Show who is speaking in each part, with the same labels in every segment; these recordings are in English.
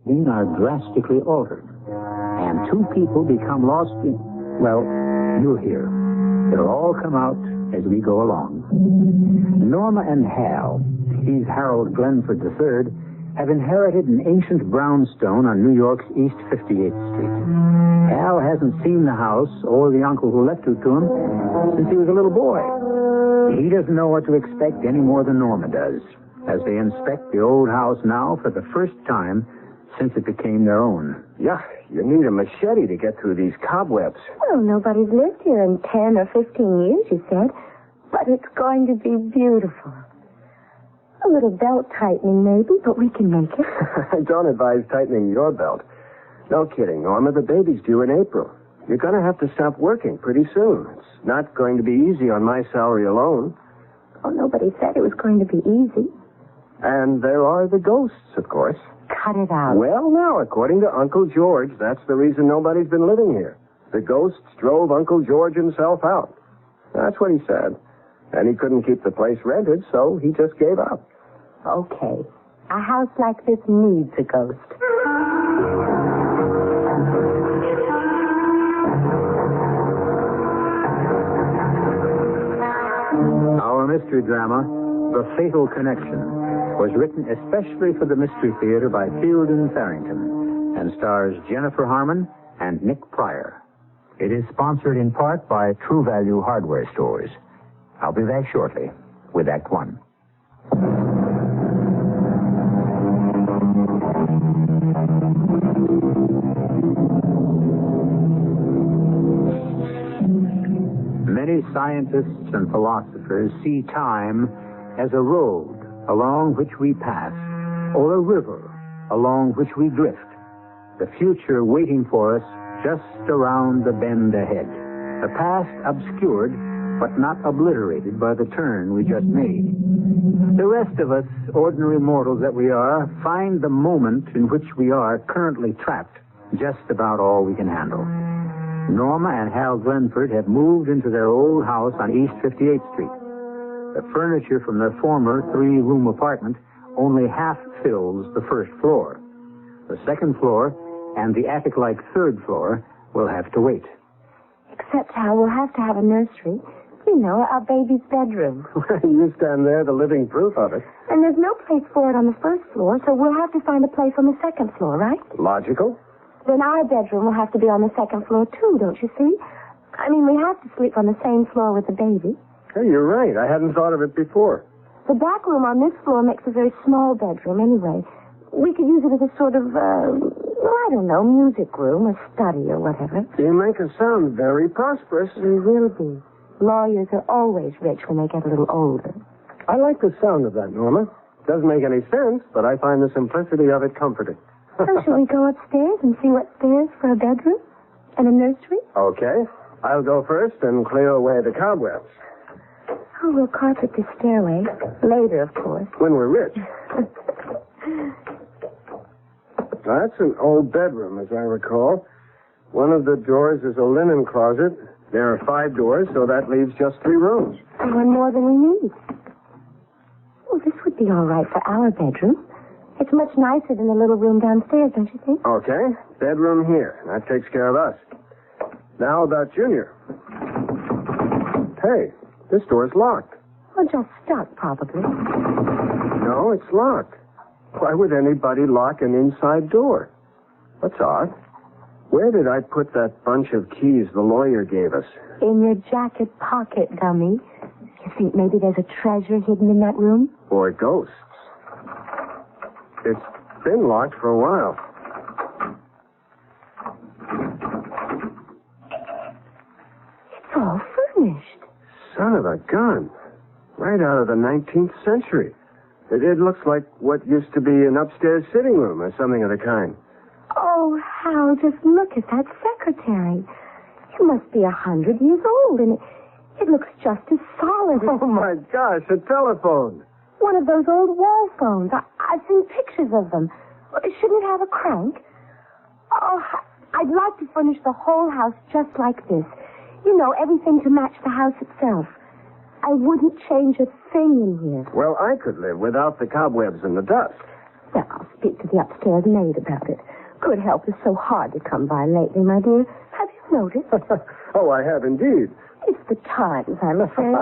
Speaker 1: 16 are drastically altered. And two people become lost in... Well, you'll hear. It'll all come out as we go along. Norma and Hal, he's Harold Glenford III, have inherited an ancient brownstone on New York's East 58th Street. Hal hasn't seen the house or the uncle who left it to him since he was a little boy. He doesn't know what to expect any more than Norma does, as they inspect the old house now for the first time since it became their own.
Speaker 2: Yeah, you need a machete to get through these cobwebs.
Speaker 3: Well, nobody's lived here in 10 or 15 years, you said. But it's going to be beautiful. A little belt tightening, maybe, but we can make it.
Speaker 2: I don't advise tightening your belt. No kidding, Norma. The baby's due in April. You're going to have to stop working pretty soon. It's not going to be easy on my salary alone.
Speaker 3: Oh, nobody said it was going to be easy.
Speaker 2: And there are the ghosts, of course.
Speaker 3: Cut it out.
Speaker 2: Well, now, according to Uncle George, that's the reason nobody's been living here. The ghosts drove Uncle George himself out. That's what he said. And he couldn't keep the place rented, so he just gave up.
Speaker 3: Okay. A house like this needs a ghost.
Speaker 1: Our mystery drama, The Fatal Connection, was written especially for the Mystery Theater by Fielden Farrington and stars Jennifer Harmon and Nick Pryor. It is sponsored in part by True Value Hardware Stores. I'll be back shortly with Act One. Many scientists and philosophers see time as a road along which we pass, or a river along which we drift, the future waiting for us just around the bend ahead, the past obscured but not obliterated by the turn we just made. The rest of us, ordinary mortals that we are, find the moment in which we are currently trapped just about all we can handle. Norma and Hal Glenford have moved into their old house on East 58th Street. The furniture from their former three-room apartment only half fills the first floor. The second floor and the attic-like third floor will have to wait.
Speaker 3: Except, Hal, we'll have to have a nursery. You know, our baby's bedroom.
Speaker 2: You stand there, the living proof of it.
Speaker 3: And there's no place for it on the first floor, so we'll have to find a place on the second floor, right?
Speaker 2: Logical.
Speaker 3: Then our bedroom will have to be on the second floor, too, don't you see? I mean, we have to sleep on the same floor with the baby.
Speaker 2: Hey, you're right. I hadn't thought of it before.
Speaker 3: The back room on this floor makes a very small bedroom anyway. We could use it as a sort of, I don't know, music room or study or whatever.
Speaker 2: You make us sound very prosperous.
Speaker 3: We will be. Lawyers are always rich when they get a little older.
Speaker 2: I like the sound of that, Norma. Doesn't make any sense, but I find the simplicity of it comforting.
Speaker 3: So shall we go upstairs and see what's there for a bedroom and a nursery?
Speaker 2: Okay. I'll go first and clear away the cobwebs.
Speaker 3: Oh, we'll carpet the stairway. Later, of course.
Speaker 2: When we're rich. That's an old bedroom, as I recall. One of the doors is a linen closet. There are 5 doors, so that leaves just 3 rooms.
Speaker 3: One more than we need. Well, this would be all right for our bedroom. It's much nicer than the little room downstairs, don't you think?
Speaker 2: Okay. Bedroom here. That takes care of us. Now about Junior. Hey, this door's locked.
Speaker 3: Well, just stuck, probably.
Speaker 2: No, it's locked. Why would anybody lock an inside door? That's odd. Where did I put that bunch of keys the lawyer gave us?
Speaker 3: In your jacket pocket, dummy. You think maybe there's a treasure hidden in that room?
Speaker 2: Or ghosts. It's been locked for a while.
Speaker 3: It's all furnished.
Speaker 2: Son of a gun. Right out of the 19th century. It looks like what used to be an upstairs sitting room or something of the kind.
Speaker 3: Oh, Hal, just look at that secretary. It must be 100 years old, and it looks just as solid as...
Speaker 2: Oh, my gosh, a telephone.
Speaker 3: One of those old wall phones. I've seen pictures of them. Shouldn't it have a crank? Oh, I'd like to furnish the whole house just like this. You know, everything to match the house itself. I wouldn't change a thing in here.
Speaker 2: Well, I could live without the cobwebs and the dust.
Speaker 3: Well, I'll speak to the upstairs maid about it. Good help is so hard to come by lately, my dear. Have you noticed?
Speaker 2: Oh, I have indeed.
Speaker 3: It's the times, I'm afraid.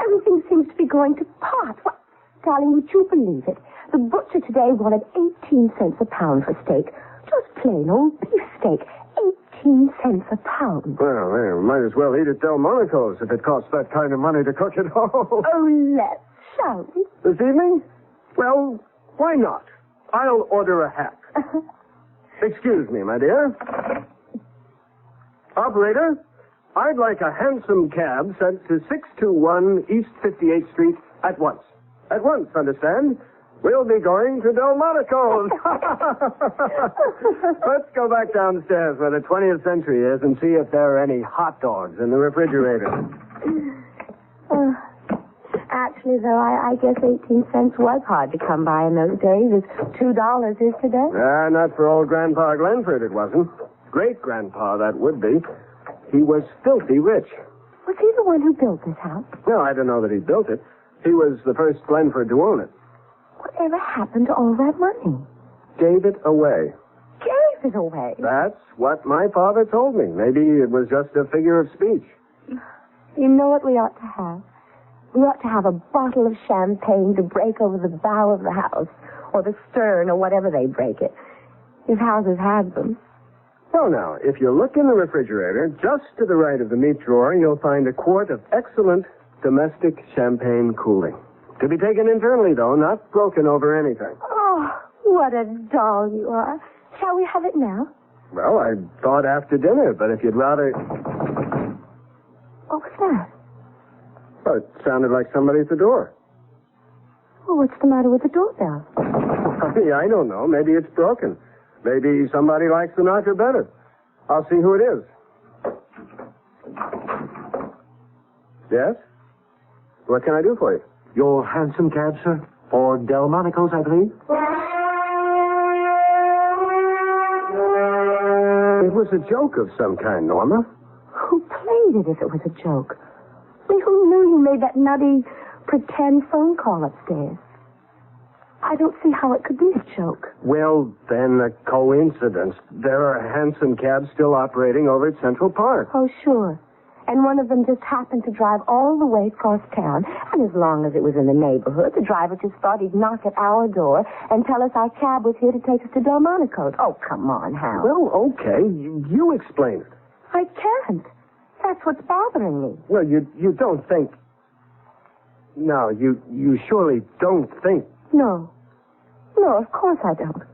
Speaker 3: Everything seems to be going to pot. What? Darling, would you believe it? The butcher today wanted 18 cents a pound for steak. Just plain old beef steak. 18 cents a pound.
Speaker 2: Well, they might as well eat at Delmonico's if it costs that kind of money to cook at home.
Speaker 3: Oh, let's, shall we?
Speaker 2: This evening? Well, why not? I'll order a hack. Excuse me, my dear. Operator, I'd like a hansom cab sent to 621 East 58th Street at once. At once, understand? We'll be going to Delmonico's. Let's go back downstairs where the 20th century is and see if there are any hot dogs in the refrigerator.
Speaker 3: Actually, though, I guess 18 cents was hard to come by in those days, as $2 is today.
Speaker 2: Not for old Grandpa Glenford, it wasn't. Great-grandpa, that would be. He was filthy rich.
Speaker 3: Was he the one who built this house?
Speaker 2: No, I don't know that he built it. He was the first Glenford to own it.
Speaker 3: Whatever happened to all that money?
Speaker 2: Gave it away.
Speaker 3: Gave it away?
Speaker 2: That's what my father told me. Maybe it was just a figure of speech.
Speaker 3: You know what we ought to have? We ought to have a bottle of champagne to break over the bow of the house, or the stern, or whatever they break it. His houses had them.
Speaker 2: Well, now, if you look in the refrigerator, just to the right of the meat drawer, you'll find a quart of excellent domestic champagne cooling. To be taken internally, though, not broken over anything.
Speaker 3: Oh, what a doll you are. Shall we have it now?
Speaker 2: Well, I thought after dinner, but if you'd rather...
Speaker 3: What was that?
Speaker 2: Well, it sounded like somebody at the door.
Speaker 3: Well, what's the matter with the doorbell?
Speaker 2: I don't know. Maybe it's broken. Maybe somebody likes the knocker better. I'll see who it is. Yes? What can I do for you?
Speaker 1: Your hansom cab, sir? For Delmonico's, I believe?
Speaker 2: It was a joke of some kind, Norma.
Speaker 3: Who played it if it was a joke? I mean, who knew you made that nutty pretend phone call upstairs? I don't see how it could be a joke.
Speaker 2: Well, then, a coincidence. There are hansom cabs still operating over at Central Park.
Speaker 3: Oh, sure. And one of them just happened to drive all the way across town. And as long as it was in the neighborhood, the driver just thought he'd knock at our door and tell us our cab was here to take us to Delmonico's. Oh, come on, Hal.
Speaker 2: Well, okay. You explain it.
Speaker 3: I can't. That's what's bothering me.
Speaker 2: Well, you don't think... No, you surely don't think...
Speaker 3: No. No, of course I don't.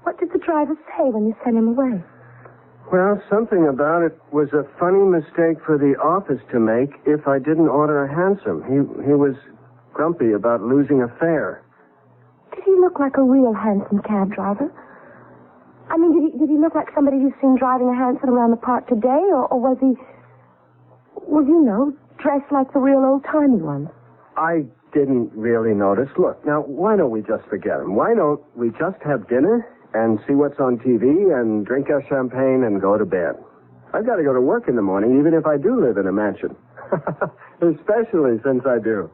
Speaker 3: What did the driver say when you sent him away?
Speaker 2: Well, something about it was a funny mistake for the office to make if I didn't order a hansom. He was grumpy about losing a fare.
Speaker 3: Did he look like a real hansom cab driver? I mean, did he look like somebody you've seen driving a hansom around the park today, or was he, well, you know, dressed like the real old-timey ones?
Speaker 2: I didn't really notice. Look, now, why don't we just forget him? Why don't we just have dinner and see what's on TV and drink our champagne and go to bed? I've got to go to work in the morning, even if I do live in a mansion. Especially since I do.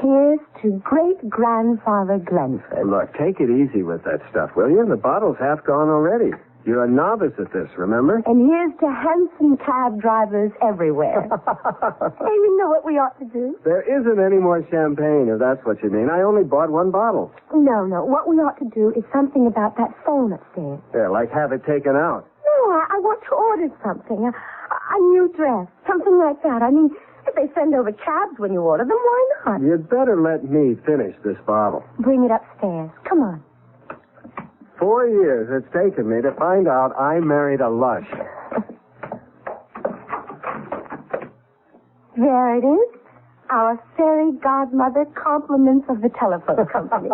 Speaker 3: Here's to great-grandfather Glenford.
Speaker 2: Look, take it easy with that stuff, will you? The bottle's half gone already. You're a novice at this, remember?
Speaker 3: And here's to hansom cab drivers everywhere. Hey, you know what we ought to do?
Speaker 2: There isn't any more champagne, if that's what you mean. I only bought one bottle.
Speaker 3: No. What we ought to do is something about that phone upstairs.
Speaker 2: Yeah, like have it taken out.
Speaker 3: No, I want to order something. A new dress. Something like that. I mean, if they send over cabs when you order them, why not?
Speaker 2: You'd better let me finish this bottle.
Speaker 3: Bring it upstairs. Come on.
Speaker 2: 4 years it's taken me to find out I married a lush.
Speaker 3: There it is. Our fairy godmother compliments of the telephone company.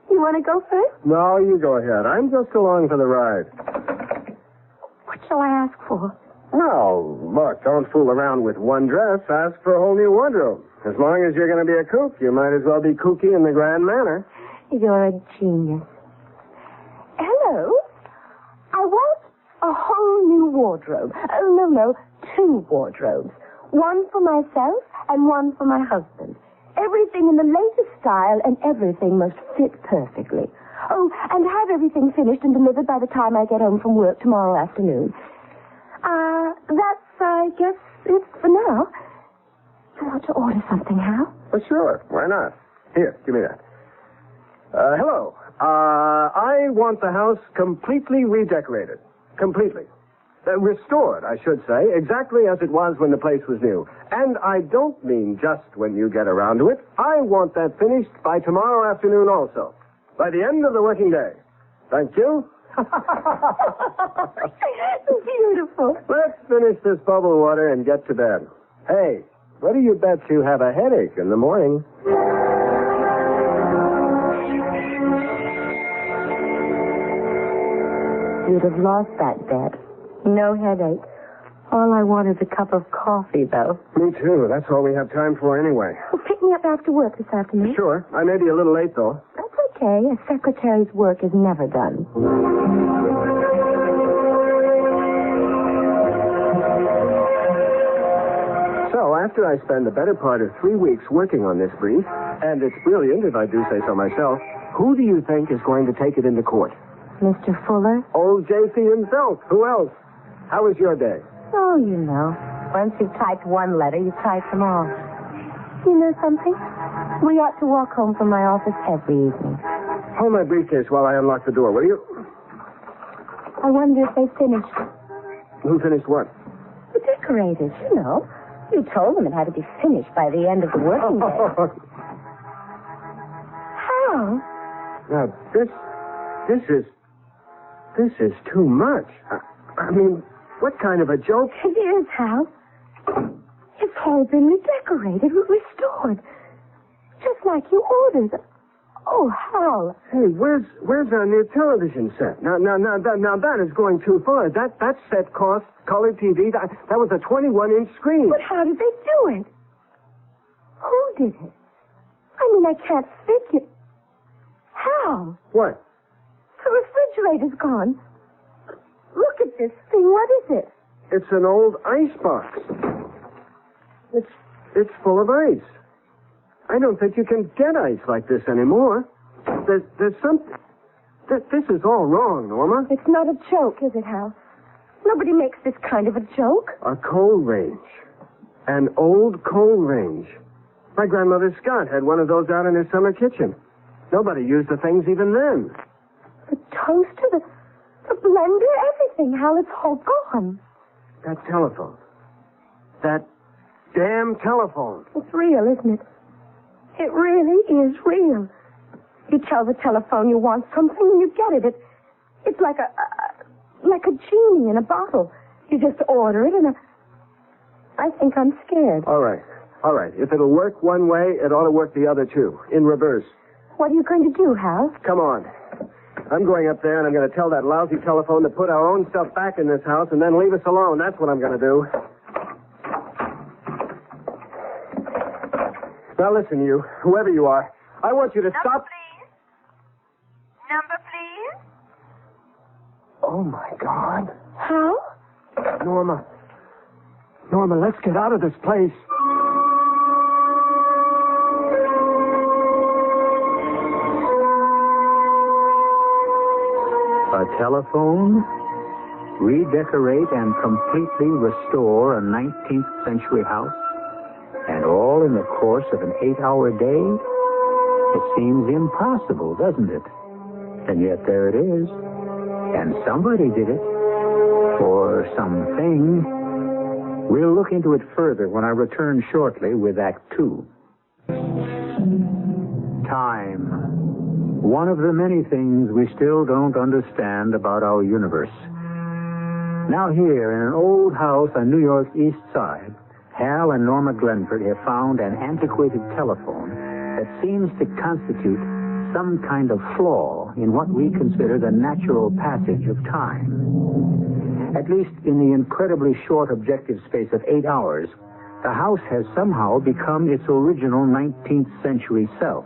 Speaker 3: You want to go first?
Speaker 2: No, you go ahead. I'm just along for the ride.
Speaker 3: What shall I ask for?
Speaker 2: No, look, don't fool around with one dress. Ask for a whole new wardrobe. As long as you're going to be a kook, you might as well be kooky in the grand manner.
Speaker 3: You're a genius. Hello? I want a whole new wardrobe. Oh, no, 2 wardrobes. One for myself and one for my husband. Everything in the latest style, and everything must fit perfectly. Oh, and have everything finished and delivered by the time I get home from work tomorrow afternoon. That's, I guess, it for now. You want to order something, Hal?
Speaker 2: Well, sure. Why not? Here, give me that. Hello. I want the house completely redecorated. Completely. Restored, I should say, exactly as it was when the place was new. And I don't mean just when you get around to it. I want that finished by tomorrow afternoon also. By the end of the working day. Thank you.
Speaker 3: Beautiful.
Speaker 2: Let's finish this bubble water and get to bed. Hey, what do you bet you have a headache in the morning?
Speaker 3: You'd have lost that bet. No headache. All I want is a cup of coffee, though.
Speaker 2: Me too. That's all we have time for anyway.
Speaker 3: Well, pick me up after work this afternoon.
Speaker 2: Sure. I may be a little late, though.
Speaker 3: That's okay. A secretary's work is never done.
Speaker 2: So, after I spend the better part of 3 weeks working on this brief, and it's brilliant if I do say so myself, who do you think is going to take it into court?
Speaker 3: Mr. Fuller?
Speaker 2: Old J.C. himself. Who else? How was your day?
Speaker 3: Oh, you know. Once you've typed one letter, you type them all. You know something? We ought to walk home from my office every evening.
Speaker 2: Hold my briefcase while I unlock the door, will you?
Speaker 3: I wonder if they finished.
Speaker 2: Who finished what?
Speaker 3: The decorators, you know. You told them it had to be finished by the end of the working day. How?
Speaker 2: Now, this is too much. I mean, what kind of a joke?
Speaker 3: It is, Hal. It's all been redecorated, restored. Just like you ordered. Oh, Hal.
Speaker 2: Hey, where's our new television set? Now that is going too far. That set cost color TV. That was a 21-inch screen.
Speaker 3: But how did they do it? Who did it? I mean, I can't figure. Hal.
Speaker 2: What?
Speaker 3: The refrigerator's gone. Look at this thing. What is it?
Speaker 2: It's an old ice box. It's full of ice. I don't think you can get ice like this anymore. There's something. This is all wrong, Norma.
Speaker 3: It's not a joke, is it, Hal? Nobody makes this kind of a joke.
Speaker 2: A coal range. An old coal range. My grandmother Scott had one of those out in her summer kitchen. Nobody used the things even then.
Speaker 3: The toaster, the blender, everything, Hal, it's all gone.
Speaker 2: That telephone. That damn telephone.
Speaker 3: It's real, isn't it? It really is real. You tell the telephone you want something and you get it. It's like a genie in a bottle. You just order it and I think I'm scared.
Speaker 2: All right. If it'll work one way, it ought to work the other too. In reverse.
Speaker 3: What are you going to do, Hal?
Speaker 2: Come on. I'm going up there and I'm going to tell that lousy telephone to put our own stuff back in this house and then leave us alone. That's what I'm going to do. Now listen, you, whoever you are, I want you to stop.
Speaker 4: Number, please.
Speaker 2: Oh, my God.
Speaker 3: Hal?
Speaker 2: Norma, let's get out of this place.
Speaker 1: A telephone, redecorate and completely restore a 19th century house, and all in the course of an 8-hour day? It seems impossible, doesn't it? And yet there it is. And somebody did it. Or something. We'll look into it further when I return shortly with Act 2. Time. One of the many things we still don't understand about our universe. Now here, in an old house on New York's East Side, Hal and Norma Glenford have found an antiquated telephone that seems to constitute some kind of flaw in what we consider the natural passage of time. At least in the incredibly short objective space of 8 hours, the house has somehow become its original 19th century self.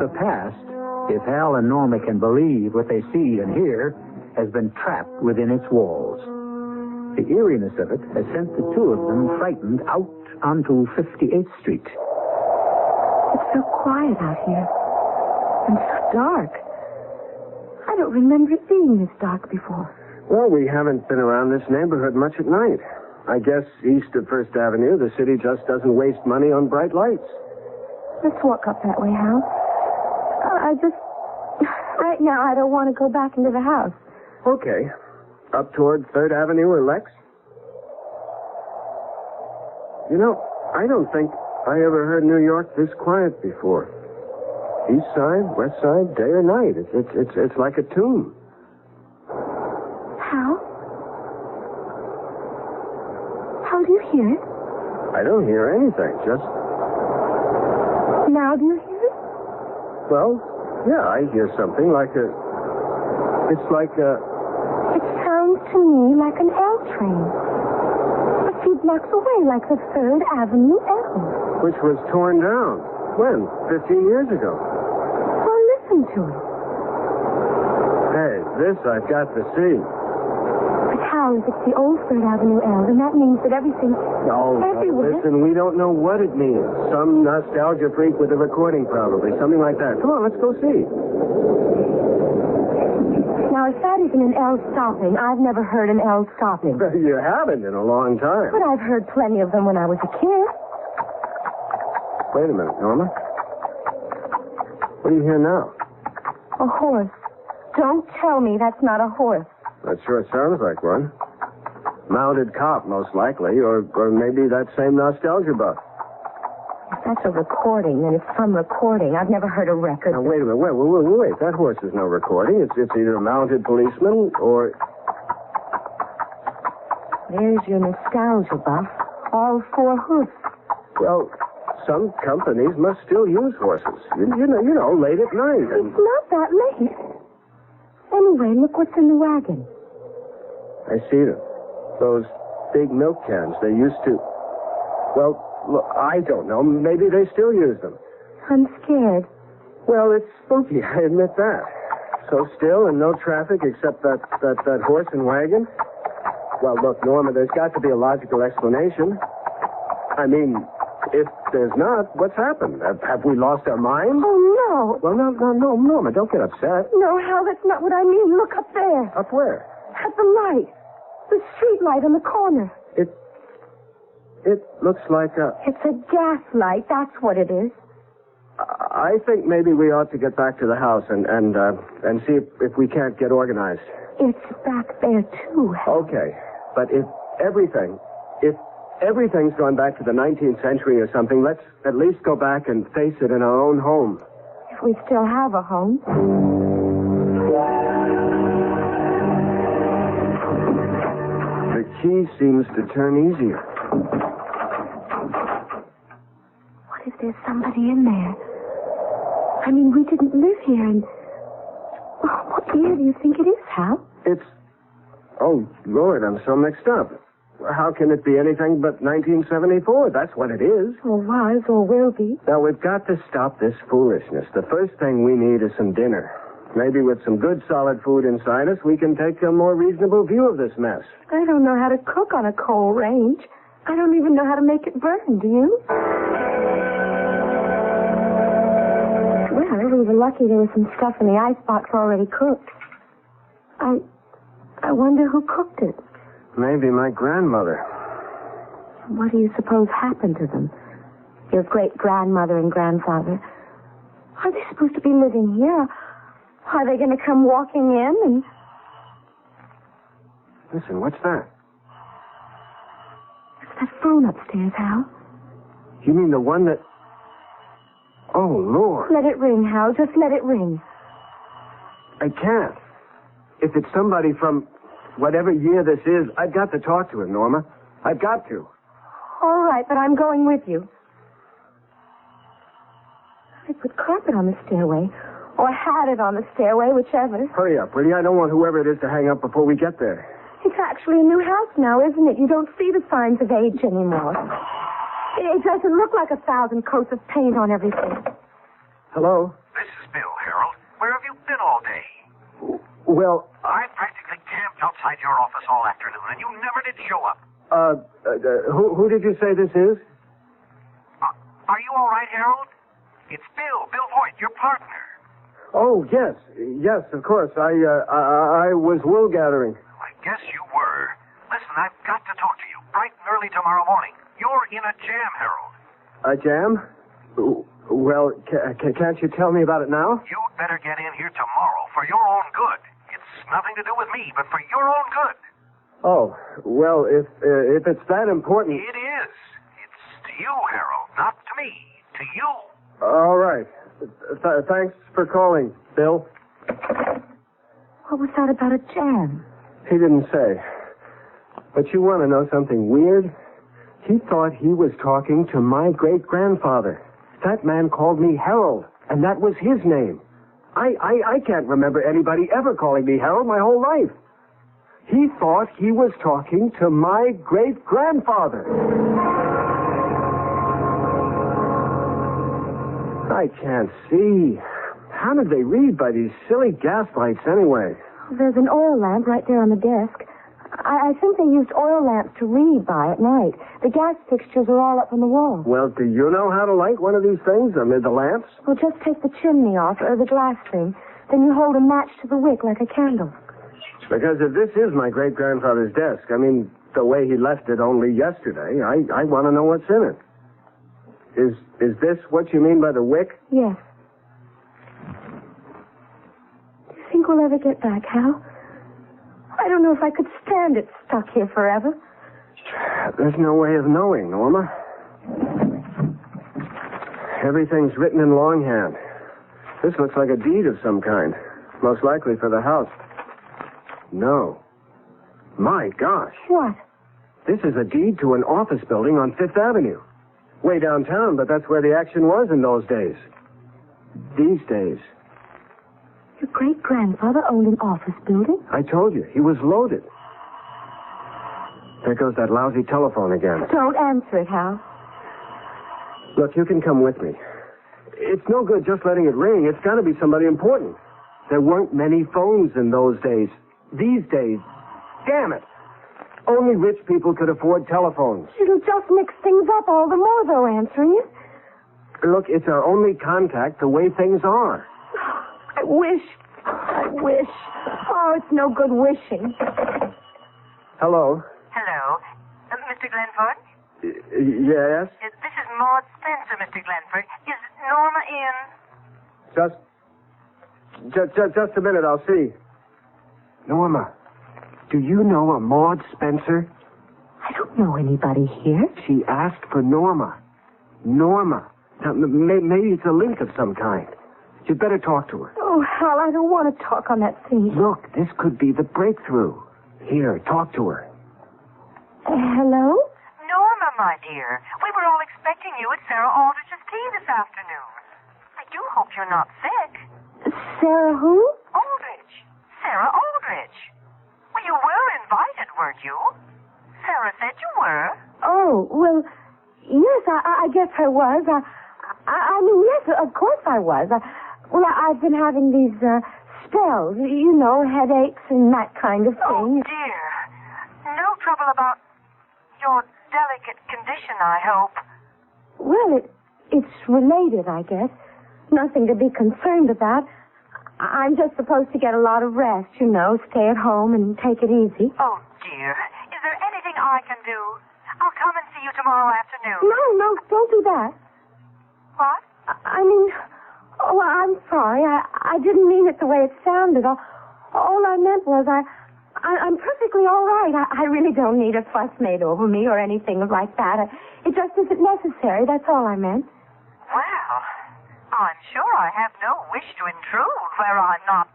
Speaker 1: The past, if Hal and Norma can believe what they see and hear, has been trapped within its walls. The eeriness of it has sent the two of them frightened out onto 58th Street.
Speaker 3: It's so quiet out here. And so dark. I don't remember it being this dark before.
Speaker 2: Well, we haven't been around this neighborhood much at night. I guess east of First Avenue, the city just doesn't waste money on bright lights.
Speaker 3: Let's walk up that way, Hal. Right now, I don't want to go back into the house.
Speaker 2: Okay. Up toward 3rd Avenue or Lex? You know, I don't think I ever heard New York this quiet before. East side, west side, day or night. It's like a tomb.
Speaker 3: Hal? Hal, do you hear it?
Speaker 2: I don't hear anything, just...
Speaker 3: Now do you hear it?
Speaker 2: Well, yeah, I hear something like a... It's like a...
Speaker 3: It sounds to me like an L train. A few blocks away, like the 3rd Avenue L.
Speaker 2: Which was torn down. When? 15 years ago.
Speaker 3: Well, listen to it.
Speaker 2: Hey, this I've got to see.
Speaker 3: But how, if it's the old 3rd Avenue L, then that means that everything...
Speaker 2: No,
Speaker 3: everywhere...
Speaker 2: listen, we don't know what it means. Some nostalgia freak with a recording, probably. Something like that. Come on, let's go see.
Speaker 3: Now, if that isn't an L stopping, I've never heard an L stopping.
Speaker 2: You haven't in a long time.
Speaker 3: But I've heard plenty of them when I was a kid.
Speaker 2: Wait a minute, Norma. What do you hear now?
Speaker 3: A horse. Don't tell me that's not a horse.
Speaker 2: That sure sounds like one. Mounted cop, most likely, or maybe that same nostalgia buff.
Speaker 3: If that's a recording, then it's some recording. I've never heard a record.
Speaker 2: Now, wait a minute. Wait. That horse is no recording. It's either a mounted policeman or...
Speaker 3: There's your nostalgia buff. All 4 hoofs.
Speaker 2: Well, some companies must still use horses. You know, late at night. And...
Speaker 3: It's not that late. Anyway, look what's in the wagon.
Speaker 2: I see them. Those big milk cans. They used to... Well, look, I don't know. Maybe they still use them.
Speaker 3: I'm scared.
Speaker 2: Well, it's spooky, I admit that. So still and no traffic except that horse and wagon? Well, look, Norma, there's got to be a logical explanation. I mean, if there's not, what's happened? Have we lost our minds?
Speaker 3: Oh, no.
Speaker 2: Well, no, Norma, don't get upset.
Speaker 3: No, Hal, that's not what I mean. Look up there.
Speaker 2: Up where?
Speaker 3: At the light. The street light on the corner.
Speaker 2: It looks like a...
Speaker 3: It's a gas light, that's what it is.
Speaker 2: I think maybe we ought to get back to the house and see if we can't get organized.
Speaker 3: It's back there, too, Hal.
Speaker 2: Okay, but if everything's gone back to the 19th century or something, let's at least go back and face it in our own home.
Speaker 3: If we still have a home.
Speaker 2: The key seems to turn easier.
Speaker 3: What if there's somebody in there? I mean, we didn't live here, and... Oh, what year do you think it is, Hal?
Speaker 2: It's... Oh, Lord, I'm so mixed up. How can it be anything but 1974? That's what it is.
Speaker 3: Or was, or will be.
Speaker 2: Now, we've got to stop this foolishness. The first thing we need is some dinner. Maybe with some good, solid food inside us, we can take a more reasonable view of this mess.
Speaker 3: I don't know how to cook on a coal range. I don't even know how to make it burn, do you? Well, we were lucky there was some stuff in the icebox already cooked. I wonder who cooked it.
Speaker 2: Maybe my grandmother.
Speaker 3: What do you suppose happened to them? Your great-grandmother and grandfather. Are they supposed to be living here? Are they going to come walking in and...
Speaker 2: Listen, what's that?
Speaker 3: It's that phone upstairs, Hal.
Speaker 2: You mean the one that... Oh, Lord.
Speaker 3: Let it ring, Hal. Just let it ring.
Speaker 2: I can't. If it's somebody from whatever year this is, I've got to talk to him, Norma. I've got to.
Speaker 3: All right, but I'm going with you. They put carpet on the stairway. Or had it on the stairway, whichever.
Speaker 2: Hurry up, will you? I don't want whoever it is to hang up before we get there.
Speaker 3: It's actually a new house now, isn't it? You don't see the signs of age anymore. It doesn't look like 1,000 coats of paint on everything.
Speaker 2: Hello?
Speaker 4: This is Bill, Harold. Where have you been all day?
Speaker 2: Well,
Speaker 4: I practically camped outside outside your office all afternoon, and you never did show up.
Speaker 2: Who did you say this is?
Speaker 4: Are you all right, Harold? It's Bill Hoyt, your partner.
Speaker 2: Oh, yes. Yes, of course. I was wool gathering.
Speaker 4: I guess you were. Listen, I've got to talk to you bright and early tomorrow morning. You're in a jam, Harold.
Speaker 2: A jam? Well, can't you tell me about it now?
Speaker 4: You'd better get in here tomorrow for your own good. It's nothing to do with me, but for your own good.
Speaker 2: Oh, well, if it's that important...
Speaker 4: It is. It's to you, Harold, not to me. To you.
Speaker 2: All right. Thanks for calling, Bill.
Speaker 3: What was that about a jam?
Speaker 2: He didn't say. But you want to know something weird? He thought he was talking to my great-grandfather. That man called me Harold, and that was his name. I can't remember anybody ever calling me Harold my whole life. He thought he was talking to my great-grandfather. I can't see. How did they read by these silly gaslights anyway?
Speaker 3: There's an oil lamp right there on the desk. I think they used oil lamps to read by at night. The gas fixtures are all up on the wall.
Speaker 2: Well, do you know how to light one of these things amid the lamps?
Speaker 3: Well, just take the chimney off, or the glass thing. Then you hold a match to the wick like a candle.
Speaker 2: Because if this is my great-grandfather's desk, I mean, the way he left it only yesterday, I want to know what's in it. Is this what you mean by the wick?
Speaker 3: Yes. Do you think we'll ever get back, Hal? I don't know if I could stand it stuck here forever.
Speaker 2: There's no way of knowing, Norma. Everything's written in longhand. This looks like a deed of some kind. Most likely for the house. No. My gosh.
Speaker 3: What?
Speaker 2: This is a deed to an office building on 5th Avenue. Way downtown, but that's where the action was in those days. These days.
Speaker 3: Your great-grandfather owned an office building?
Speaker 2: I told you, he was loaded. There goes that lousy telephone again.
Speaker 3: Don't answer it, Hal.
Speaker 2: Look, you can come with me. It's no good just letting it ring. It's got to be somebody important. There weren't many phones in those days. These days, damn it. Only rich people could afford telephones.
Speaker 3: It'll just mix things up all the more, though, answering it.
Speaker 2: Look, it's our only contact the way things are.
Speaker 3: I wish. Oh, it's no good wishing.
Speaker 2: Hello.
Speaker 5: Hello. Mr. Glenford?
Speaker 2: Yes?
Speaker 5: This is Maud Spencer, Mr. Glenford. Is Norma in?
Speaker 2: Just a minute, I'll see. Norma, do you know a Maud Spencer?
Speaker 3: I don't know anybody here.
Speaker 2: She asked for Norma. Norma. Now, maybe it's a link of some kind. You'd better talk to her.
Speaker 3: Oh, Hal, I don't want to talk on that thing.
Speaker 2: Look, this could be the breakthrough. Here, talk to her.
Speaker 3: Hello?
Speaker 5: Norma, my dear. We were all expecting you at Sarah Aldrich's tea this afternoon. I do hope you're not sick.
Speaker 3: Sarah who?
Speaker 5: Aldrich. Sarah Aldrich. Well, you were invited, weren't you? Sarah said you were.
Speaker 3: Oh, well, yes, I guess I was. I mean, yes, of course I was. I've been having these spells, you know, headaches and that kind of thing.
Speaker 5: Oh, dear. No trouble about your delicate condition, I hope.
Speaker 3: Well, it's related, I guess. Nothing to be concerned about. I'm just supposed to get a lot of rest, you know, stay at home and take it easy.
Speaker 5: Oh, dear. Is there anything I can do? I'll come and see you tomorrow afternoon.
Speaker 3: No, don't do that.
Speaker 5: What?
Speaker 3: I mean, I'm sorry. I didn't mean it the way it sounded. All I meant was I'm perfectly all right. I really don't need a fuss made over me or anything like that. It just isn't necessary. That's all I meant.
Speaker 5: Well, I'm sure I have no wish to intrude where I'm not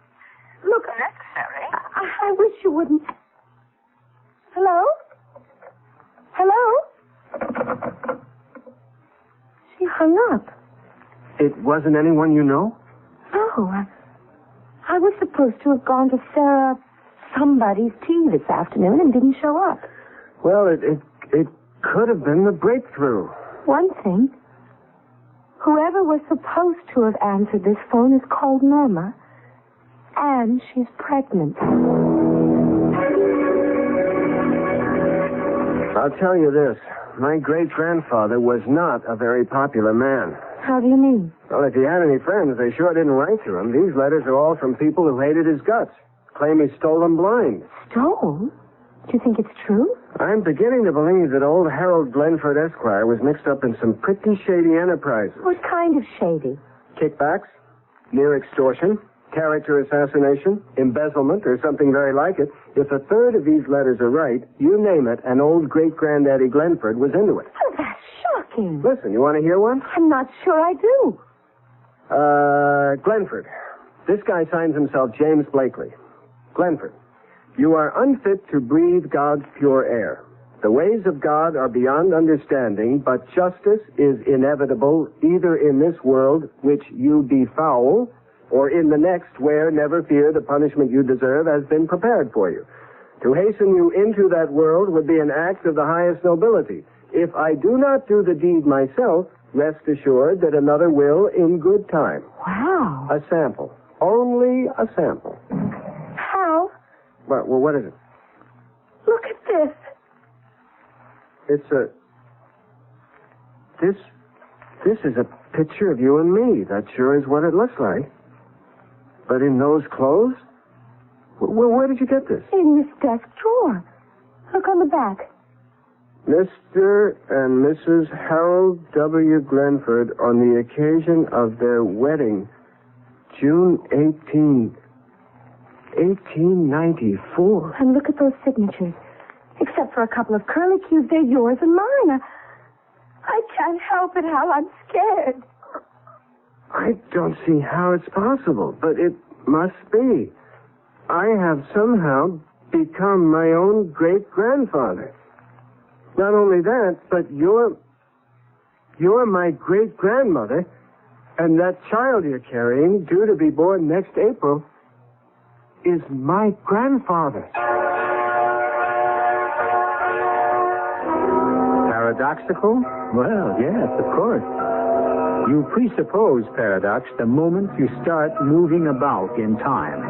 Speaker 5: necessary.
Speaker 3: I wish you wouldn't. Hello? She hung up.
Speaker 2: It wasn't anyone you know?
Speaker 3: No, I was supposed to have gone to Sarah somebody's tea this afternoon and didn't show up.
Speaker 2: Well, it could have been the breakthrough.
Speaker 3: One thing, whoever was supposed to have answered this phone is called Norma, and she's pregnant.
Speaker 2: I'll tell you this. My great-grandfather was not a very popular man.
Speaker 3: How do you mean?
Speaker 2: Well, if he had any friends, they sure didn't write to him. These letters are all from people who hated his guts. Claim he stole them blind.
Speaker 3: Stole? Do you think it's true?
Speaker 2: I'm beginning to believe that old Harold Glenford, Esquire, was mixed up in some pretty shady enterprises.
Speaker 3: What kind of shady?
Speaker 2: Kickbacks, near extortion, character assassination, embezzlement, or something very like it. If a third of these letters are right, you name it, and old great-granddaddy Glenford was into it.
Speaker 3: Oh, that's shocking.
Speaker 2: Listen, you want to hear one?
Speaker 3: I'm not sure I do.
Speaker 2: Glenford. This guy signs himself James Blakely. Glenford. You are unfit to breathe God's pure air. The ways of God are beyond understanding, but justice is inevitable either in this world, which you befoul, or in the next where, never fear, the punishment you deserve has been prepared for you. To hasten you into that world would be an act of the highest nobility. If I do not do the deed myself, rest assured that another will in good time.
Speaker 3: Wow.
Speaker 2: A sample. Only a sample.
Speaker 3: How?
Speaker 2: Well, what is it?
Speaker 3: Look at this.
Speaker 2: It's a... This is a picture of you and me. That sure is what it looks like. But in those clothes? Well, where did you get this?
Speaker 3: In this desk drawer. Look on the back.
Speaker 2: Mr. and Mrs. Harold W. Glenford on the occasion of their wedding, June 18, 1894.
Speaker 3: And look at those signatures. Except for a couple of curlicues, they're yours and mine. I can't help it, Hal. I'm scared.
Speaker 2: I don't see how it's possible, but it must be. I have somehow become my own great-grandfather. Not only that, but you're my great-grandmother, and that child you're carrying, due to be born next April, is my grandfather.
Speaker 1: Paradoxical? Well, yes, of course. You presuppose paradox the moment you start moving about in time.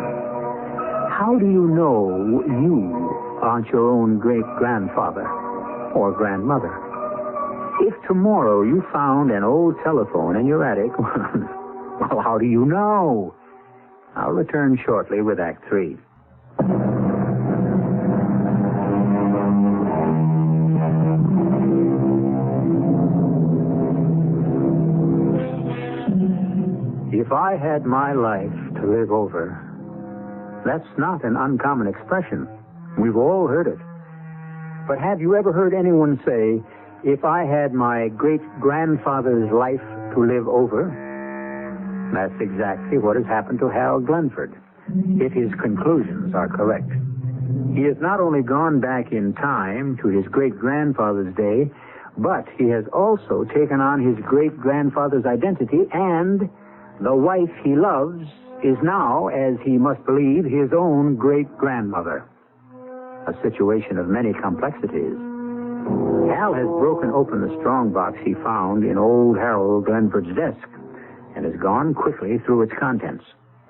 Speaker 1: How do you know you aren't your own great-grandfather or grandmother? If tomorrow you found an old telephone in your attic, well, how do you know? I'll return shortly with Act 3. If I had my life to live over, that's not an uncommon expression. We've all heard it. But have you ever heard anyone say, if I had my great-grandfather's life to live over? That's exactly what has happened to Harold Glenford, if his conclusions are correct. He has not only gone back in time to his great-grandfather's day, but he has also taken on his great-grandfather's identity, and the wife he loves is now, as he must believe, his own great-grandmother. A situation of many complexities. Hal has broken open the strongbox he found in old Harold Glenford's desk and has gone quickly through its contents.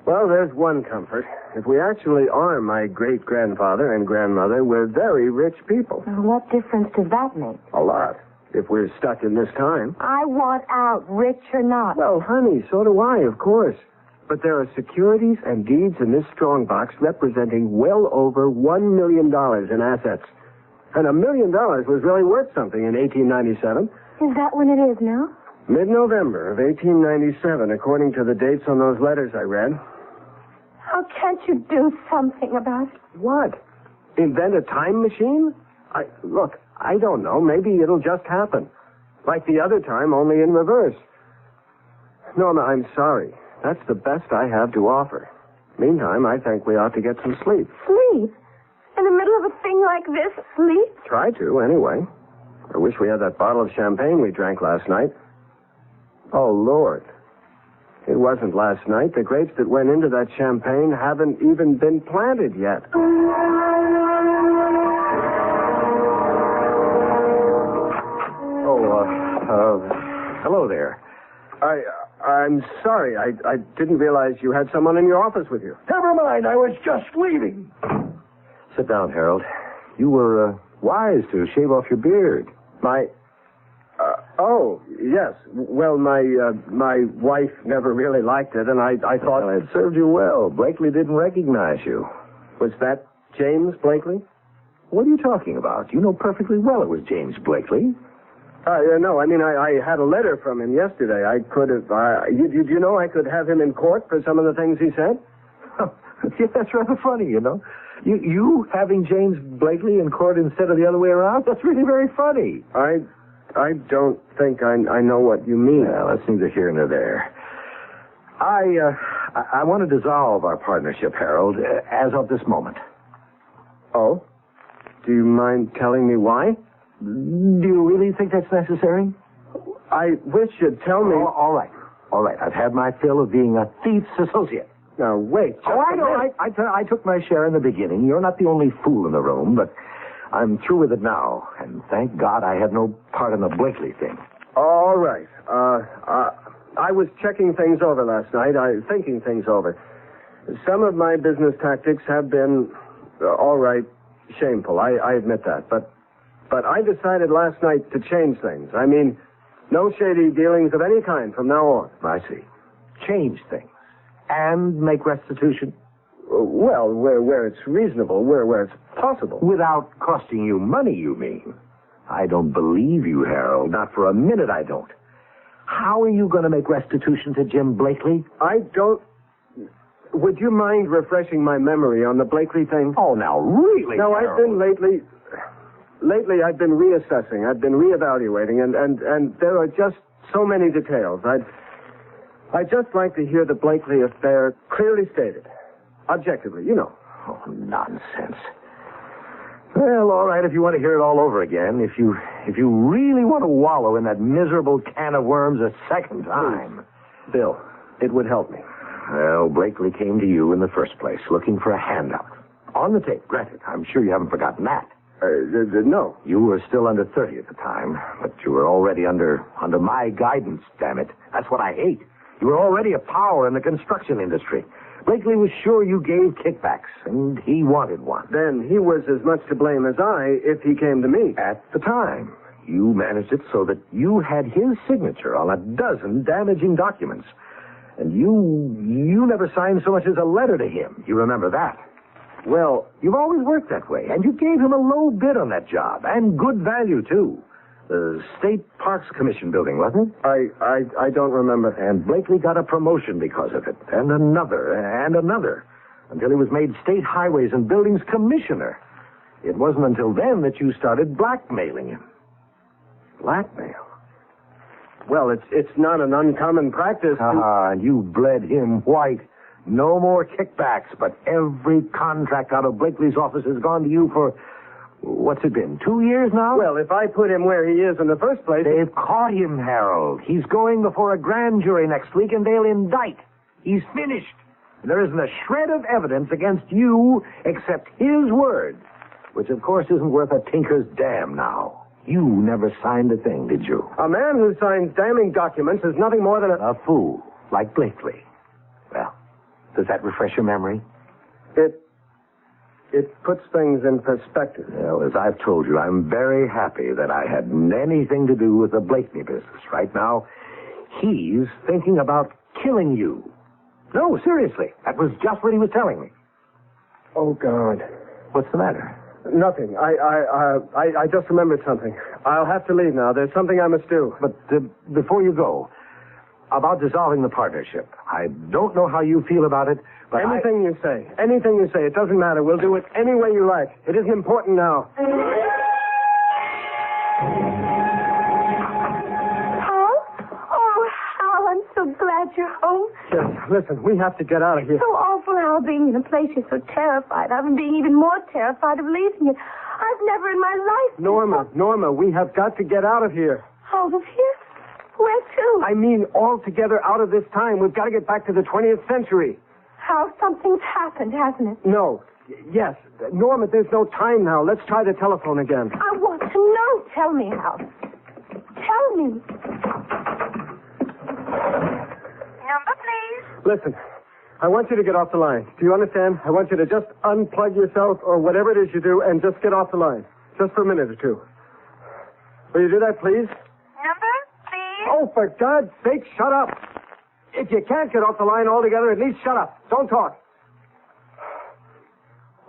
Speaker 2: Well, there's one comfort. If we actually are my great-grandfather and grandmother, we're very rich people.
Speaker 3: Well, what difference does that make?
Speaker 2: A lot. If we're stuck in this time.
Speaker 3: I want out, rich or not.
Speaker 2: Well, honey, so do I, of course. But there are securities and deeds in this strongbox representing well over $1 million in assets. And $1 million was really worth something in 1897.
Speaker 3: Is that when it is now?
Speaker 2: Mid-November of 1897, according to the dates on those letters I read.
Speaker 3: How can't you do something about it?
Speaker 2: What? Invent a time machine? Look, I don't know. Maybe it'll just happen. Like the other time, only in reverse. Norma, I'm sorry. That's the best I have to offer. Meantime, I think we ought to get some sleep.
Speaker 3: Sleep? In the middle of a thing like this, sleep?
Speaker 2: Try to, anyway. I wish we had that bottle of champagne we drank last night. Oh, Lord. It wasn't last night. The grapes that went into that champagne haven't even been planted yet. Hello there. I'm sorry. I didn't realize you had someone in your office with you.
Speaker 6: Never mind. I was just leaving.
Speaker 2: Sit down, Harold. You were
Speaker 6: wise to shave off your beard.
Speaker 2: Oh, yes. Well, my wife never really liked it, and I thought...
Speaker 6: Well, it served you well. Blakely didn't recognize you.
Speaker 2: Was that James Blakely?
Speaker 6: What are you talking about? You know perfectly well it was James Blakely.
Speaker 2: No, I mean, I had a letter from him yesterday. I could have... you know I could have him in court for some of the things he said?
Speaker 6: Yeah, that's rather funny, you know. You having James Blakely in court instead of the other way around? That's really very funny.
Speaker 2: I don't think I know what you mean.
Speaker 6: Well, that's neither here nor there. I want to dissolve our partnership, Harold, as of this moment.
Speaker 2: Oh? Do you mind telling me why?
Speaker 6: Do you really think that's necessary?
Speaker 2: I wish you'd tell me...
Speaker 6: All right. I've had my fill of being a thief's associate.
Speaker 2: Now, wait.
Speaker 6: I know. I took my share in the beginning. You're not the only fool in the room, but I'm through with it now. And thank God I had no part in the Blakely thing.
Speaker 2: All right. I was checking things over last night. Thinking things over. Some of my business tactics have been, all right, shameful. I admit that. But I decided last night to change things. I mean, no shady dealings of any kind from now on.
Speaker 6: I see. Change things. And make restitution?
Speaker 2: Well, where it's reasonable, where it's possible.
Speaker 6: Without costing you money, you mean? I don't believe you, Harold. Not for a minute, I don't. How are you going to make restitution to Jim Blakely?
Speaker 2: I don't... Would you mind refreshing my memory on the Blakely thing?
Speaker 6: Oh, now, really,
Speaker 2: No,
Speaker 6: Harold?
Speaker 2: I've been Lately, I've been reassessing. I've been reevaluating, and there are just so many details. I'd just like to hear the Blakely affair clearly stated. Objectively, you know.
Speaker 6: Oh, nonsense. Well, all right, if you want to hear it all over again, if you really want to wallow in that miserable can of worms a second time.
Speaker 2: Please. Bill, it would help me.
Speaker 6: Well, Blakely came to you in the first place, looking for a handout. On the tape, granted. I'm sure you haven't forgotten that.
Speaker 2: No.
Speaker 6: You were still under 30 at the time, but you were already under my guidance, damn it. That's what I hate. You were already a power in the construction industry. Blakely was sure you gave kickbacks, and he wanted one.
Speaker 2: Then he was as much to blame as I if he came to me.
Speaker 6: At the time, you managed it so that you had his signature on a dozen damaging documents. And you never signed so much as a letter to him. You remember that? Well, you've always worked that way, and you gave him a low bid on that job, and good value, too. The State Parks Commission building, wasn't it?
Speaker 2: I don't remember.
Speaker 6: And Blakely got a promotion because of it, and another, until he was made State Highways and Buildings Commissioner. It wasn't until then that you started blackmailing him. Blackmail?
Speaker 2: Well, it's not an uncommon practice.
Speaker 6: And you bled him white. No more kickbacks, but every contract out of Blakely's office has gone to you for... What's it been, 2 years now?
Speaker 2: Well, if I put him where he is in the first place...
Speaker 6: They've caught him, Harold. He's going before a grand jury next week, and they'll indict. He's finished. There isn't a shred of evidence against you except his word, which, of course, isn't worth a tinker's damn now. You never signed a thing, did you?
Speaker 2: A man who signs damning documents is nothing more than
Speaker 6: a fool, like Blakely. Well, does that refresh your memory?
Speaker 2: It puts things in perspective.
Speaker 6: Well, as I've told you, I'm very happy that I had anything to do with the Blakely business. Right now, he's thinking about killing you. No, seriously. That was just what he was telling me.
Speaker 2: Oh, God.
Speaker 6: What's the matter?
Speaker 2: Nothing. I just remembered something. I'll have to leave now. There's something I must do.
Speaker 6: But before you go, about dissolving the partnership. I don't know how you feel about it, but
Speaker 2: Anything you say. It doesn't matter. We'll do it any way you like. It isn't important now.
Speaker 3: Hal? Oh, Hal, I'm so glad you're home.
Speaker 2: Just listen, we have to get out of here.
Speaker 3: So awful, Hal, being in a place you're so terrified of and being even more terrified of leaving it. I've never in my life...
Speaker 2: Norma, we have got to get out of here.
Speaker 3: Out of here? Where to?
Speaker 2: I mean, altogether out of this time. We've got to get back to the 20th century.
Speaker 3: Hal, something's happened, hasn't it?
Speaker 2: No. Yes. Norma, there's no time now. Let's try the telephone again.
Speaker 3: I want to know. Tell me, Hal. Tell me.
Speaker 5: Number, please.
Speaker 2: Listen, I want you to get off the line. Do you understand? I want you to just unplug yourself or whatever it is you do and just get off the line. Just for a minute or two. Will you do that, please?
Speaker 5: Number, please?
Speaker 2: Oh, for God's sake, shut up. If you can't get off the line altogether, at least shut up. Don't talk.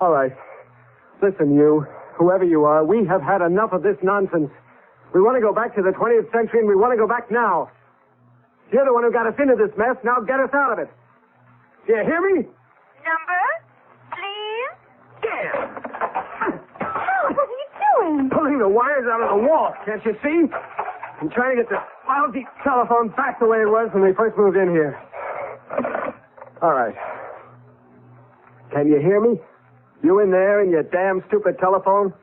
Speaker 2: All right. Listen, you, whoever you are, we have had enough of this nonsense. We want to go back to the 20th century, and we want to go back now. You're the one who got us into this mess. Now get us out of it. Do you hear me?
Speaker 5: Number, please?
Speaker 3: Hal, what are you doing?
Speaker 2: Pulling the wires out of the wall, can't you see? I'm trying to get this lousy telephone back the way it was when we first moved in here. All right. Can you hear me? You in there in your damn stupid telephone?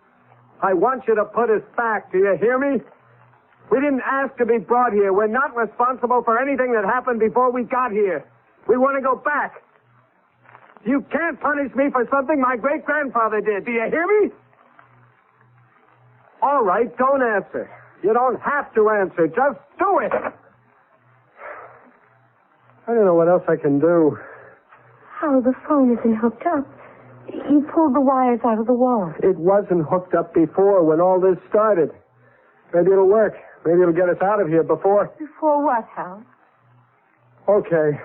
Speaker 2: I want you to put us back. Do you hear me? We didn't ask to be brought here. We're not responsible for anything that happened before we got here. We want to go back. You can't punish me for something my great-grandfather did. Do you hear me? All right, don't answer. You don't have to answer. Just do it. I don't know what else I can do.
Speaker 3: Hal, the phone isn't hooked up. You pulled the wires out of the wall.
Speaker 2: It wasn't hooked up before when all this started. Maybe it'll work. Maybe it'll get us out of here before...
Speaker 3: Before what, Hal?
Speaker 2: Okay.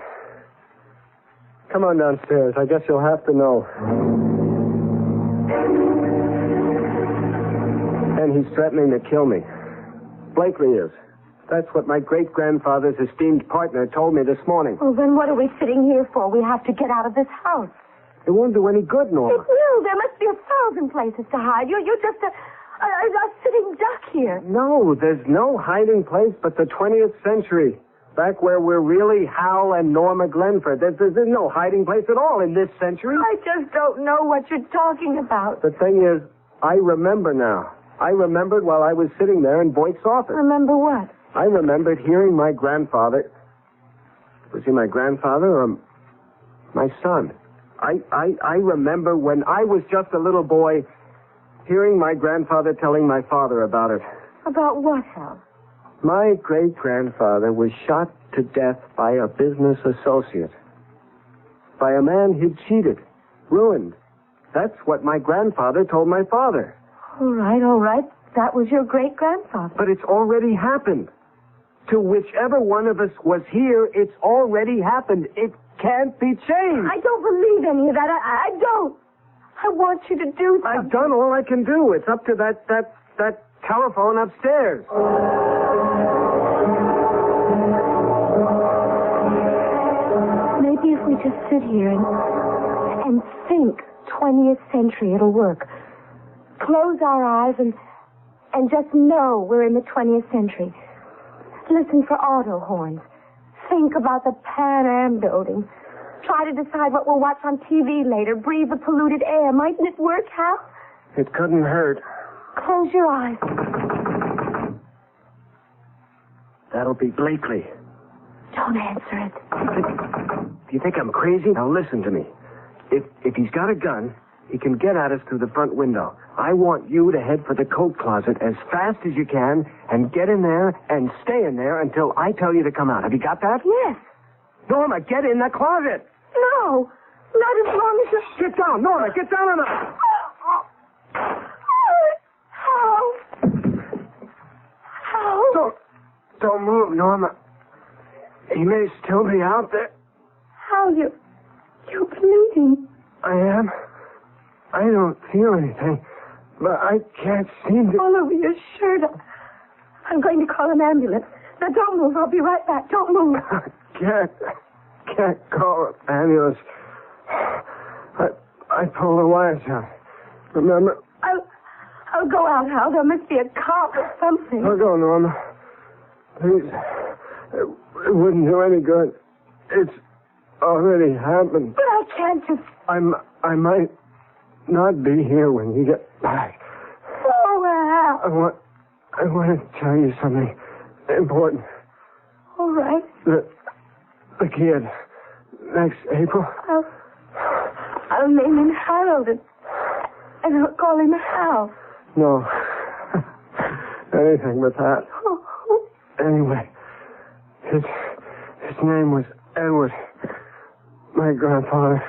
Speaker 2: Come on downstairs. I guess you'll have to know. And he's threatening to kill me. Blakely is. That's what my great-grandfather's esteemed partner told me this morning.
Speaker 3: Well, then what are we sitting here for? We have to get out of this house.
Speaker 2: It won't do any good, Norma.
Speaker 3: It will. There must be 1,000 places to hide. You're just a sitting duck here.
Speaker 2: No, there's no hiding place but the 20th century. Back where we're really Hal and Norma Glenford. There's no hiding place at all in this century.
Speaker 3: I just don't know what you're talking about.
Speaker 2: The thing is, I remember now. I remembered while I was sitting there in Voight's office.
Speaker 3: Remember what?
Speaker 2: I remembered hearing my grandfather. Was he my grandfather or my son? I remember when I was just a little boy hearing my grandfather telling my father about it.
Speaker 3: About what, Hal?
Speaker 2: My great-grandfather was shot to death by a business associate. By a man he'd cheated, ruined. That's what my grandfather told my father.
Speaker 3: All right. That was your great-grandfather.
Speaker 2: But it's already happened. To whichever one of us was here, it's already happened. It can't be changed.
Speaker 3: I don't believe any of that. I don't. I want you to do something.
Speaker 2: I've done all I can do. It's up to that telephone upstairs.
Speaker 3: Maybe if we just sit here and think 20th century, it'll work. Close our eyes and just know we're in the 20th century. Listen for auto horns. Think about the Pan Am building. Try to decide what we'll watch on TV later. Breathe the polluted air. Mightn't it work, Hal?
Speaker 2: It couldn't hurt.
Speaker 3: Close your eyes.
Speaker 2: That'll be Blakely.
Speaker 3: Don't answer it.
Speaker 2: Do you think I'm crazy? Now listen to me. If he's got a gun, he can get at us through the front window. I want you to head for the coat closet as fast as you can and get in there and stay in there until I tell you to come out. Have you got that?
Speaker 3: Yes.
Speaker 2: Norma, get in the closet.
Speaker 3: No. Not as long as you...
Speaker 2: Get down, Norma. Get down on the...
Speaker 3: How?
Speaker 2: Don't move, Norma. He may still be out there.
Speaker 3: How? You're bleeding.
Speaker 2: I am. I don't feel anything, but I can't seem to...
Speaker 3: All over your shirt. I'm going to call an ambulance. Now, don't move. I'll be right back. Don't move.
Speaker 2: Can't call an ambulance. I pulled the wires out. Remember?
Speaker 3: I'll go out, Hal. There must be a cop or something.
Speaker 2: I'll go, Norma. Please. It wouldn't do any good. It's already happened.
Speaker 3: But I can't just...
Speaker 2: I might not be here when you get back.
Speaker 3: Oh, Hal.
Speaker 2: I want to tell you something important.
Speaker 3: All right.
Speaker 2: The kid. Next April.
Speaker 3: I'll name him Harold and I'll call him Hal.
Speaker 2: No. Anything but that.
Speaker 3: Oh.
Speaker 2: Anyway, his name was Edward. My grandfather.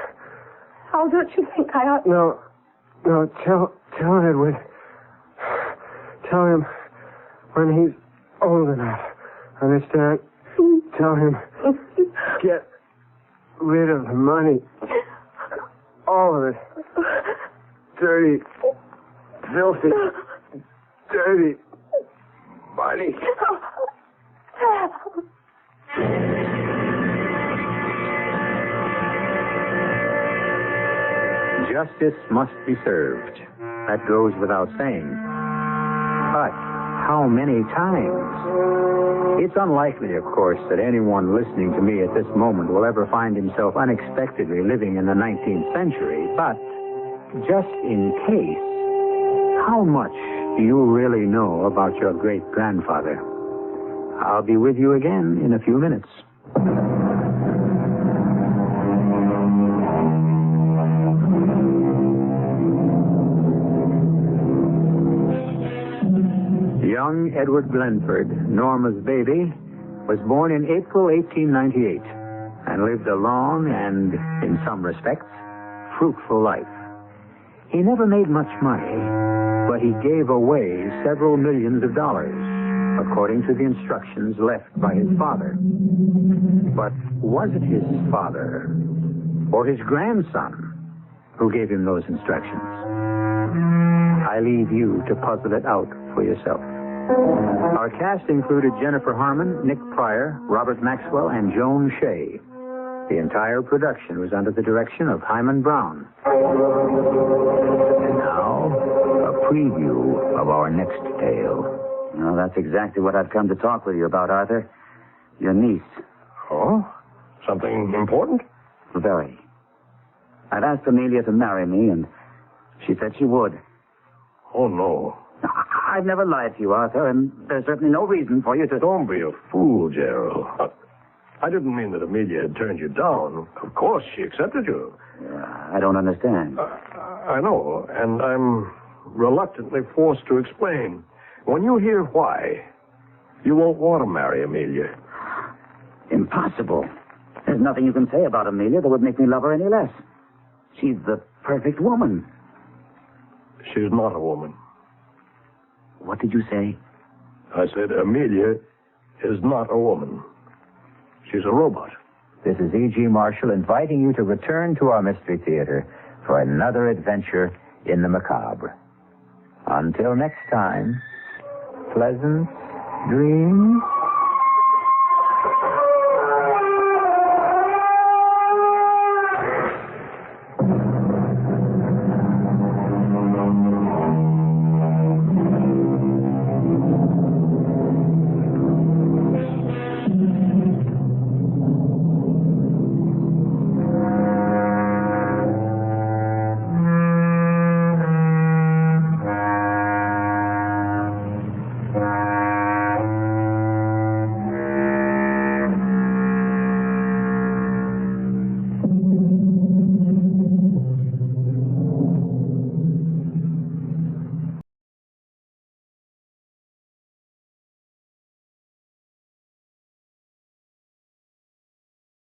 Speaker 3: Hal, don't you think I ought...
Speaker 2: No, tell Edward. Tell him when he's old enough. Understand? Tell him get rid of the money. All of it. Dirty, filthy, dirty money.
Speaker 1: Justice must be served. That goes without saying. But how many times? It's unlikely, of course, that anyone listening to me at this moment will ever find himself unexpectedly living in the 19th century. But just in case, how much do you really know about your great-grandfather? I'll be with you again in a few minutes. Young Edward Glenford, Norma's baby, was born in April 1898 and lived a long and, in some respects, fruitful life. He never made much money, but he gave away several millions of dollars, according to the instructions left by his father. But was it his father or his grandson who gave him those instructions? I leave you to puzzle it out for yourself. Our cast included Jennifer Harmon, Nick Pryor, Robert Maxwell, and Joan Shea. The entire production was under the direction of Hyman Brown. And now, a preview of our next tale.
Speaker 7: Well, that's exactly what I've come to talk with you about, Arthur. Your niece.
Speaker 6: Oh? Something important?
Speaker 7: Very. I've asked Amelia to marry me, and she said she would.
Speaker 6: Oh, no.
Speaker 7: I've never lied to you, Arthur, and there's certainly no reason for you to...
Speaker 6: Don't be a fool, Gerald. I didn't mean that Amelia had turned you down. Of course, she accepted you.
Speaker 7: I don't understand.
Speaker 6: I know, and I'm reluctantly forced to explain. When you hear why, you won't want to marry Amelia.
Speaker 7: Impossible. There's nothing you can say about Amelia that would make me love her any less. She's the perfect woman.
Speaker 6: She's not a woman.
Speaker 7: What did you say?
Speaker 6: I said Amelia is not a woman. She's a robot.
Speaker 1: This is E.G. Marshall inviting you to return to our Mystery Theater for another adventure in the macabre. Until next time, pleasant dreams.